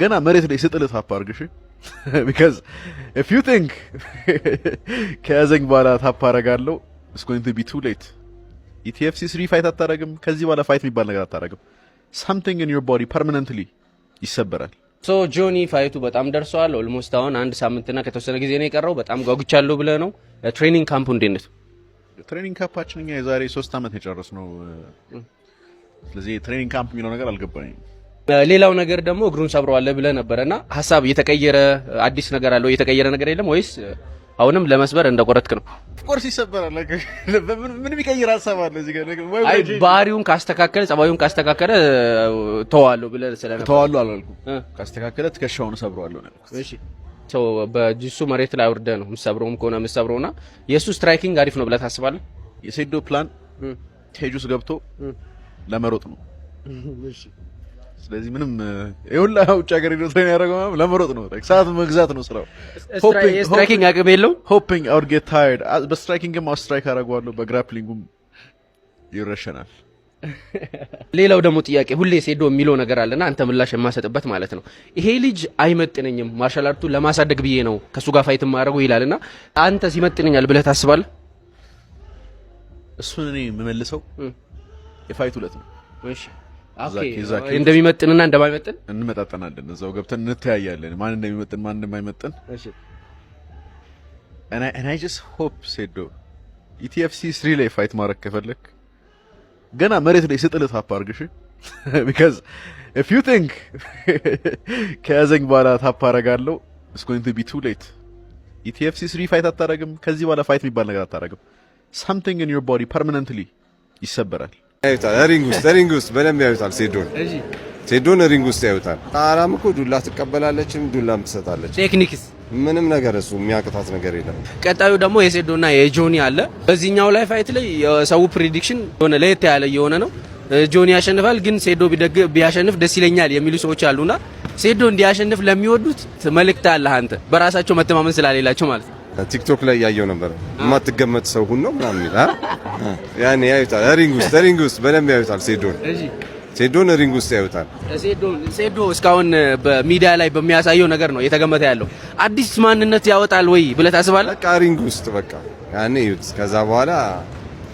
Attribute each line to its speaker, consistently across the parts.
Speaker 1: ገና መሬት ላይ ስጥልህ ታፕ አድርግሽ because if you think ከያዘኝ በኋላ ታፕ አደርጋለሁ it's going to be too late ኢቲኤፍሲ 3 ፋይት አታረግም ከዚህ በኋላ ፋይት የሚባል ነገር አታረግም something in your body permanently ይሰበራል
Speaker 2: ሶ ጆኒ ፋይቱ በጣም ደርሷል ኦልሞስት አሁን አንድ ሳምንትና ከተወሰነ ጊዜ ነው የቀረው በጣም ጓጉቻለሁ ብለ ነው ትሬኒንግ ካምፑ እንዴት ነው
Speaker 1: ትሬኒንግ ካምፓችን እኛ የዛሬ 3 አመት የጨረስነው ስለዚህ ትሬኒንግ ካምፕ የሚለው ነገር አልገባኝም
Speaker 2: ሌላው ነገር ደግሞ እግሩን ሰብሯል ብለ ነበርና ሐሳብ እየተቀየረ አዲስ ነገር አለው እየተቀየረ ነገር የለም ወይስ አሁንም ለመስበር እንደቆረጥክ ነው
Speaker 1: ኦፍ ኮርስ ይሰበራል ምን የሚቀየር ሐሳብ አለ እዚህ ጋር
Speaker 2: አይ ባሪውን ካስተካከለ ጸባዩን ካስተካከለ ተዋለው ብለ ስለነበር
Speaker 1: ተዋለው አላልኩም ካስተካከለ ትከሻውን ሰብሯለው ነው
Speaker 2: እሺ ሶ በጂሱ መሬት ላይ አውርደ ነው መስብሮም ከሆነ መስብሮና የሱ ስትራይኪንግ አሪፍ ነው ብለ ታስባለህ
Speaker 1: የሴዶ ፕላን ቴጁስ ገብቶ ለመሮጥ ነው
Speaker 2: እሺ
Speaker 1: ስለዚህ ምንም ይሁላ ውጭ ሀገር ሄዶ ትሬን ያደረገው ለመሮጥ ነው ሰዓት መግዛት ነው ስራው
Speaker 2: ስትራይኪንግ አቅም የለው
Speaker 1: hoping I would get tired በስትራይኪንግም ስትራይክ አደርጋለሁ በግራፕሊንግም ይረሸናል
Speaker 2: ሌላው ደግሞ ጥያቄ ሁሌ ሴዶ የሚለው ነገር አለና አንተ ምላሽ የማሰጥበት ማለት ነው ይሄ ልጅ አይመጥነኝም ማርሻል አርቱ ለማሳደግ ብዬ ነው ከሱ ጋር ፋይት ማድረጉ ይላልና አንተ ሲመጥነኛል ብለህ ታስባለህ
Speaker 1: እሱን እኔ የምመልሰው የፋይት ሁለት ነው
Speaker 2: እሺ ኦኬ እንደሚመጥንና እንደማይመጥን
Speaker 1: እንመጣጠናለን እዛው ገብተን እንተያያለን ማን እንደሚመጥን ማን እንደማይመጥን እሺ and I just hope ሴዶ ኢቲኤፍሲ 3 ላይ ፋይት ማድረግ ከፈለክ ገና መሬት ላይ ስጥልህ ታፕ አድርግሽ because if you think ከያዘኝ በኋላ ታፕ አደርጋለሁ it's going to be too late ኢቲኤፍሲ 3 ፋይት አታረግም ከዚህ በኋላ ፋይት የሚባል ነገር አታረግም something in your body permanently ይሰበራል
Speaker 3: አይታል ሪንግ ውስጥ በደንብ ያዩታል ሴዶን ሪንግ ውስጥ ያዩታል አራም እኮ ዱላ ትቀበላለችም ዱላም ትሰጣለች
Speaker 2: ቴክኒክስ
Speaker 3: ምንም ነገር እሱ የሚያቅታት ነገር የለም
Speaker 2: ቀጣዩ ደግሞ የሴዶና የጆኒ አለ በዚህኛው ላይ ፋይት ላይ የሰው ፕሬዲክሽን ሆነ ለየት ያለ የሆነ ነው ጆኒ ያሸንፋል ግን ሴዶ ቢያሸንፍ ደስ ይለኛል የሚሉ ሰዎች አሉና ሴዶ እንዲያሸንፍ ለሚወዱት መልእክት አለ አንተ በራሳቸው መተማመን ስላሌላቸው ማለት ነው
Speaker 3: ቲክቶክ ላይ ያየው ነበር ማትገመት ሰው ሁሉ ነው ምናምን ይላል ያኔ ያዩታል ሪንግ ውስጥ በደንብ ያዩታል ሴዶን ሪንግ ውስጥ ያዩታል
Speaker 2: ሴዶ እስካሁን በሚዲያ ላይ በሚያሳየው ነገር ነው የተገመተ ያለው አዲስ ማንነት ያወጣል ወይ ብለህ ታስባለህ
Speaker 3: በቃ ሪንግ ውስጥ በቃ ያኔ ይዩት ከዛ በኋላ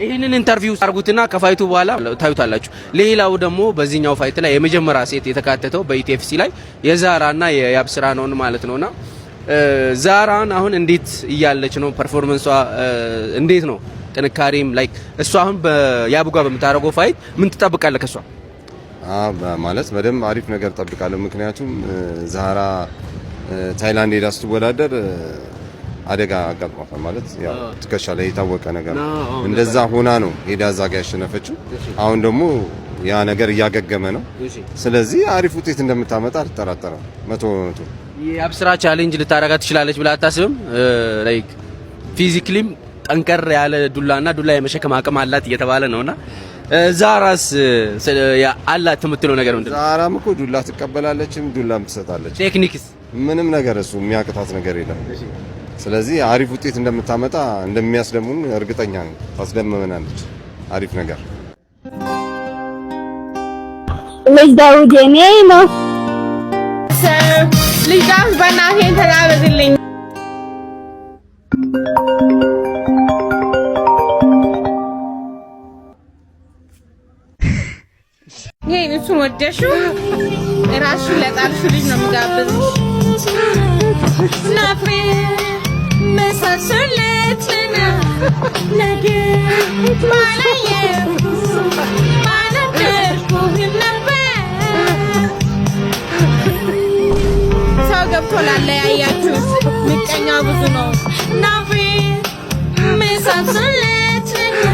Speaker 2: ይሄንን ኢንተርቪው አርጉትና ከፋይቱ በኋላ ታዩታላችሁ ሌላው ደግሞ በዚህኛው ፋይት ላይ የመጀመሪያ ሴት የተካተተው በኢቲኤፍሲ ላይ የዛራና የያብስራ ነው ማለት ነውና ዛራን አሁን እንዴት እያለች ነው ፐርፎርማንሷ እንዴት ነው ጥንካሬም ላይክ እሷ አሁን በያቡጋ በመታረገው ፋይት ምን ትጠብቃለህ ከሷ
Speaker 3: ማለት በደም አሪፍ ነገር ተጠብቃለሁ ምክንያቱም ዛራ ታይላንድ ሄዳ ስትወዳደር አደጋ አጋጥሟታል ማለት ያው ትከሻ ላይ የታወቀ ነገር እንደዛ ሆና ነው ሄዳ ዛጋ ያሸነፈችው አሁን ደግሞ ያ ነገር እያገገመ ነው ስለዚህ አሪፍ ውጤት እንደምታመጣ አልጠራጠርም 100%
Speaker 2: የአብስራ ቻሌንጅ ልታረጋ ትችላለች ብላ አታስብም ላይክ ፊዚካሊም ጠንከር ያለ ዱላና ዱላ የመሸከም አቅም አላት እየተባለ ነውና ዛራስ አላት የምትለው ነገር ምንድነው
Speaker 3: ዛራም እኮ ዱላ ትቀበላለችም ዱላም ትሰጣለች
Speaker 2: ቴክኒክስ
Speaker 3: ምንም ነገር እሱ የሚያቅታት ነገር የለም ስለዚህ አሪፍ ውጤት እንደምታመጣ እንደሚያስደምሙን እርግጠኛ ነኝ ታስደምመናለች አሪፍ ነገር
Speaker 4: ልጅዳው ጀኔ ነው
Speaker 5: ልጅዳው በእናቴ ተጋበዝልኝ ይሄን እሱ ወደሽው ራሱ ለጣልሽ ልጅ ነው የሚጋብዝሽ ናፍሬ መሳሰለትና ነገ ማላየ ማላደርኩ ነበር ሰው ገብቶ ላለያያችሁ ምቀኛ ብዙ ነው ናፍሬ መሳሰለትና